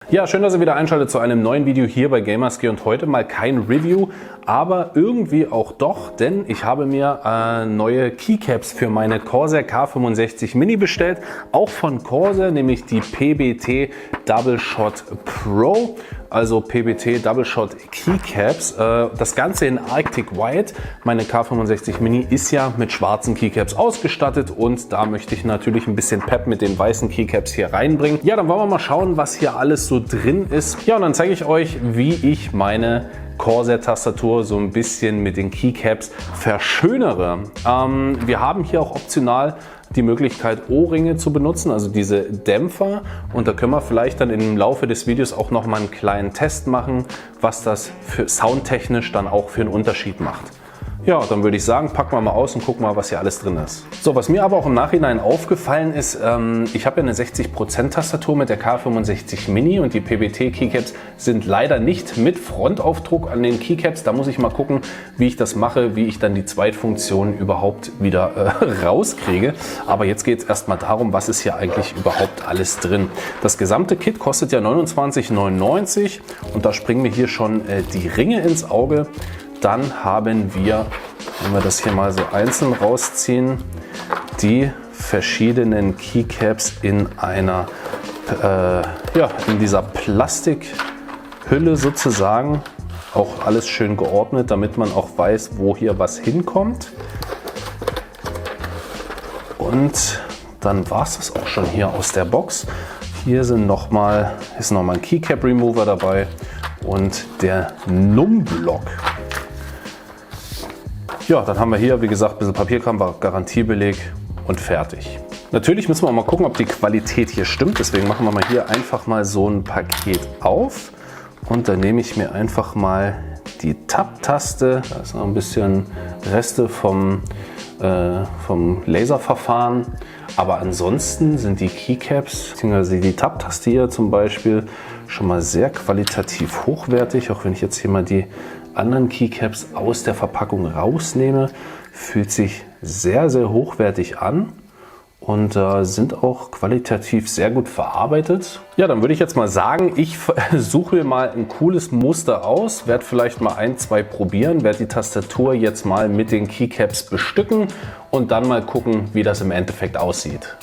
Ja, schön, dass ihr wieder einschaltet zu einem neuen Video hier bei Gamersky und heute mal kein Review, aber irgendwie auch doch, denn ich habe mir neue Keycaps für meine Corsair K65 Mini bestellt, auch von Corsair, nämlich die PBT Double Shot Pro, also PBT Double Shot Keycaps. Das Ganze in Arctic White. Meine K65 Mini ist ja mit schwarzen Keycaps ausgestattet und da möchte ich natürlich ein bisschen Pep mit den weißen Keycaps hier reinbringen. Ja, dann wollen wir mal schauen, was hier alles so drin ist. Ja, und dann zeige ich euch, wie ich meine Corsair-Tastatur so ein bisschen mit den Keycaps verschönere. Wir haben hier auch optional die Möglichkeit, Ohrringe zu benutzen, also diese Dämpfer. Und da können wir vielleicht dann im Laufe des Videos auch noch mal einen kleinen Test machen, was das für soundtechnisch dann auch für einen Unterschied macht. Ja, dann würde ich sagen, packen wir mal aus und gucken mal, was hier alles drin ist. So, was mir aber auch im Nachhinein aufgefallen ist, ich habe ja eine 60% Tastatur mit der K65 Mini und die PBT Keycaps sind leider nicht mit Frontaufdruck an den Keycaps. Da muss ich mal gucken, wie ich das mache, wie ich dann die Zweitfunktion überhaupt wieder rauskriege. Aber jetzt geht es erstmal darum, was ist hier eigentlich überhaupt alles drin. Das gesamte Kit kostet ja 29,99 € und da springen mir hier schon die Ringe ins Auge. Dann haben wir, wenn wir das hier mal so einzeln rausziehen, die verschiedenen Keycaps in einer, in dieser Plastikhülle sozusagen. Auch alles schön geordnet, damit man auch weiß, wo hier was hinkommt. Und dann war es das auch schon hier aus der Box. Hier ist noch mal ein Keycap Remover dabei und der Num-Block. Ja, dann haben wir hier, wie gesagt, ein bisschen Papierkram, Garantiebeleg und fertig. Natürlich müssen wir auch mal gucken, ob die Qualität hier stimmt. Deswegen machen wir mal hier einfach mal so ein Paket auf. Und dann nehme ich mir einfach mal die Tab-Taste. Da ist noch ein bisschen Reste vom Laserverfahren. Aber ansonsten sind die Keycaps, beziehungsweise die Tab-Taste hier zum Beispiel, schon mal sehr qualitativ hochwertig. Auch wenn ich jetzt hier mal die anderen Keycaps aus der Verpackung rausnehme, fühlt sich sehr, sehr hochwertig an und sind auch qualitativ sehr gut verarbeitet. Ja, dann würde ich jetzt mal sagen, ich suche mir mal ein cooles Muster aus, werde vielleicht mal ein, zwei probieren, werde die Tastatur jetzt mal mit den Keycaps bestücken und dann mal gucken, wie das im Endeffekt aussieht.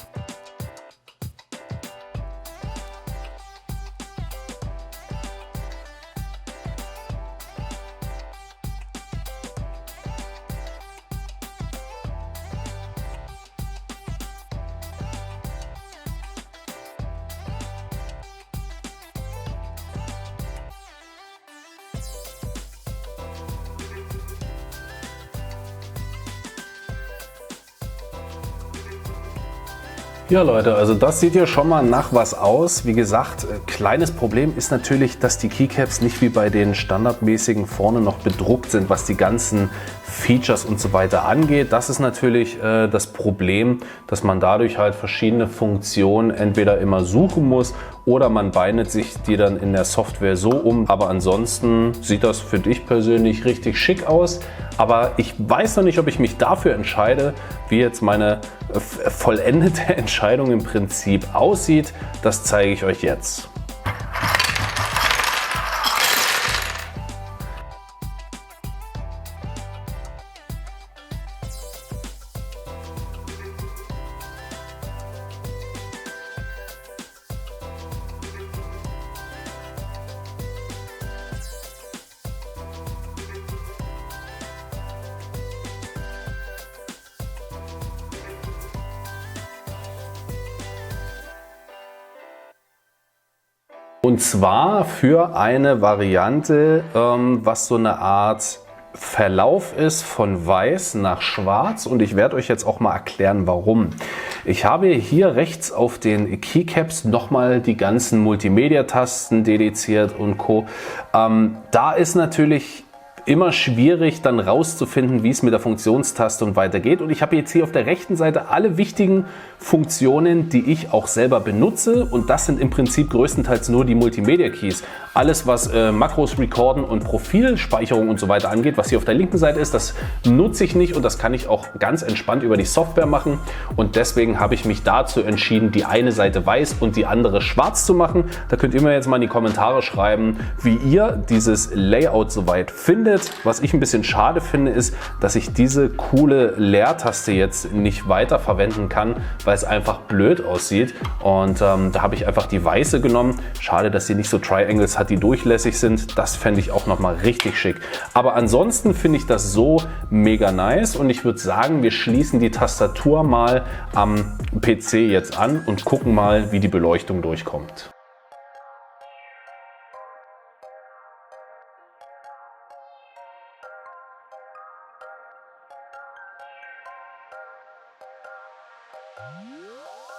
Ja Leute, also das sieht hier schon mal nach was aus. Wie gesagt, kleines Problem ist natürlich, dass die Keycaps nicht wie bei den standardmäßigen vorne noch bedruckt sind, was die ganzen Features und so weiter angeht. Das ist natürlich das Problem, dass man dadurch halt verschiedene Funktionen entweder immer suchen muss oder man beinet sich die dann in der Software so um. Aber ansonsten sieht das für dich persönlich richtig schick aus. Aber ich weiß noch nicht, ob ich mich dafür entscheide, wie jetzt meine vollendete Entscheidung im Prinzip aussieht. Das zeige ich euch jetzt. Und zwar für eine Variante, was so eine Art Verlauf ist von weiß nach schwarz und ich werde euch jetzt auch mal erklären, warum. Ich habe hier rechts auf den Keycaps nochmal die ganzen Multimedia-Tasten dediziert und Co. Da ist natürlich immer schwierig dann rauszufinden, wie es mit der Funktionstaste und weiter geht. Und ich habe jetzt hier auf der rechten Seite alle wichtigen Funktionen, die ich auch selber benutze, und das sind im Prinzip größtenteils nur die Multimedia Keys. Alles, was Makros recorden und Profilspeicherung und so weiter angeht, was hier auf der linken Seite ist, das nutze ich nicht und das kann ich auch ganz entspannt über die Software machen, und deswegen habe ich mich dazu entschieden, die eine Seite weiß und die andere schwarz zu machen. Da könnt ihr mir jetzt mal in die Kommentare schreiben, wie ihr dieses Layout soweit findet. Was ich ein bisschen schade finde, ist, dass ich diese coole Leertaste jetzt nicht weiter verwenden kann, weil es einfach blöd aussieht, und da habe ich einfach die weiße genommen. Schade, dass sie nicht so Triangles hat, die durchlässig sind. Das fände ich auch nochmal richtig schick. Aber ansonsten finde ich das so mega nice, und ich würde sagen, wir schließen die Tastatur mal am PC jetzt an und gucken mal, wie die Beleuchtung durchkommt.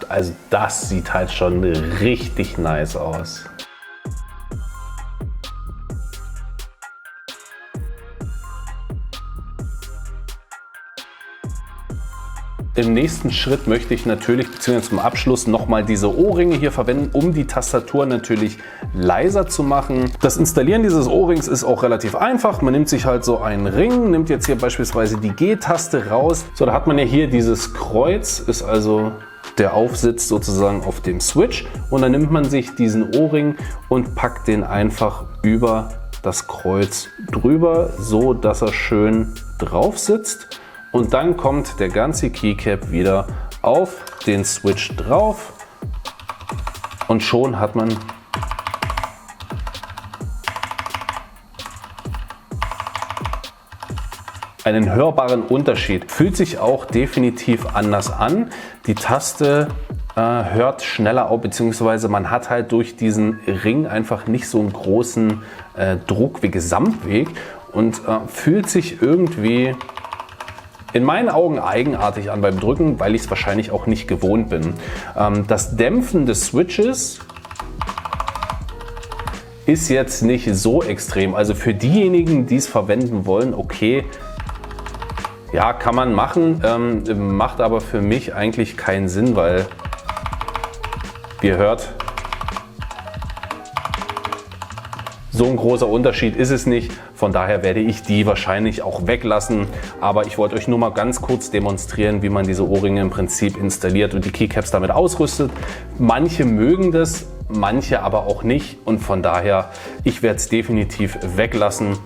Also das sieht halt schon richtig nice aus. Im nächsten Schritt möchte ich natürlich, beziehungsweise zum Abschluss, nochmal diese Ohrringe hier verwenden, um die Tastatur natürlich leiser zu machen. Das Installieren dieses Ohrrings ist auch relativ einfach. Man nimmt sich halt so einen Ring, nimmt jetzt hier beispielsweise die G-Taste raus. So, da hat man ja hier dieses Kreuz, ist also der Aufsitz sozusagen auf dem Switch, und dann nimmt man sich diesen Ohrring und packt den einfach über das Kreuz drüber, so dass er schön drauf sitzt. Und dann kommt der ganze Keycap wieder auf den Switch drauf, und schon hat man einen hörbaren Unterschied. Fühlt sich auch definitiv anders an. Die Taste hört schneller auf, beziehungsweise man hat halt durch diesen Ring einfach nicht so einen großen Druck wie Gesamtweg, und fühlt sich irgendwie in meinen Augen eigenartig an beim Drücken, weil ich es wahrscheinlich auch nicht gewohnt bin. Das Dämpfen des Switches ist jetzt nicht so extrem. Also für diejenigen, die es verwenden wollen, okay, ja, kann man machen, macht aber für mich eigentlich keinen Sinn, weil, wie ihr hört, so ein großer Unterschied ist es nicht. Von daher werde ich die wahrscheinlich auch weglassen. Aber ich wollte euch nur mal ganz kurz demonstrieren, wie man diese Ohrringe im Prinzip installiert und die Keycaps damit ausrüstet. Manche mögen das, manche aber auch nicht. Und von daher, ich werde es definitiv weglassen.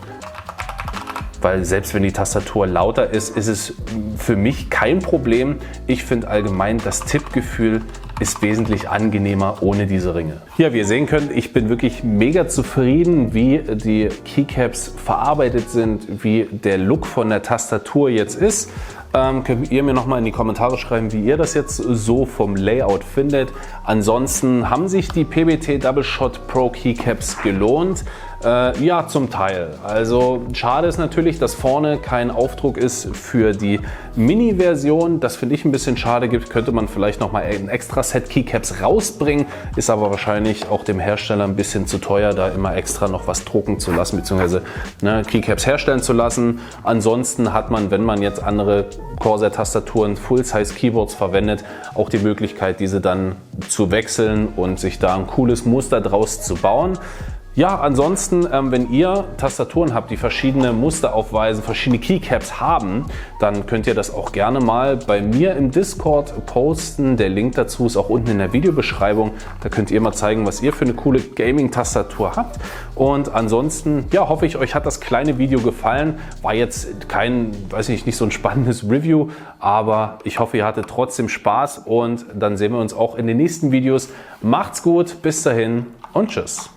Weil selbst wenn die Tastatur lauter ist, ist es für mich kein Problem. Ich finde allgemein, das Tippgefühl ist wesentlich angenehmer ohne diese Ringe. Ja, wie ihr sehen könnt, ich bin wirklich mega zufrieden, wie die Keycaps verarbeitet sind, wie der Look von der Tastatur jetzt ist. Könnt ihr mir nochmal in die Kommentare schreiben, wie ihr das jetzt so vom Layout findet. Ansonsten haben sich die PBT Double Shot Pro Keycaps gelohnt. Ja, zum Teil. Also schade ist natürlich, dass vorne kein Aufdruck ist für die Mini-Version. Das finde ich ein bisschen schade. Könnte man vielleicht nochmal ein extra Set Keycaps rausbringen. Ist aber wahrscheinlich auch dem Hersteller ein bisschen zu teuer, da immer extra noch was drucken zu lassen, beziehungsweise Keycaps herstellen zu lassen. Ansonsten hat man, wenn man jetzt andere Corsair-Tastaturen, Full-Size-Keyboards verwendet, auch die Möglichkeit, diese dann zu wechseln und sich da ein cooles Muster draus zu bauen. Ja, ansonsten, wenn ihr Tastaturen habt, die verschiedene Muster aufweisen, verschiedene Keycaps haben, dann könnt ihr das auch gerne mal bei mir im Discord posten. Der Link dazu ist auch unten in der Videobeschreibung. Da könnt ihr mal zeigen, was ihr für eine coole Gaming-Tastatur habt. Und ansonsten, ja, hoffe ich, euch hat das kleine Video gefallen. War jetzt kein, weiß ich nicht so ein spannendes Review, aber ich hoffe, ihr hattet trotzdem Spaß, und dann sehen wir uns auch in den nächsten Videos. Macht's gut, bis dahin und tschüss.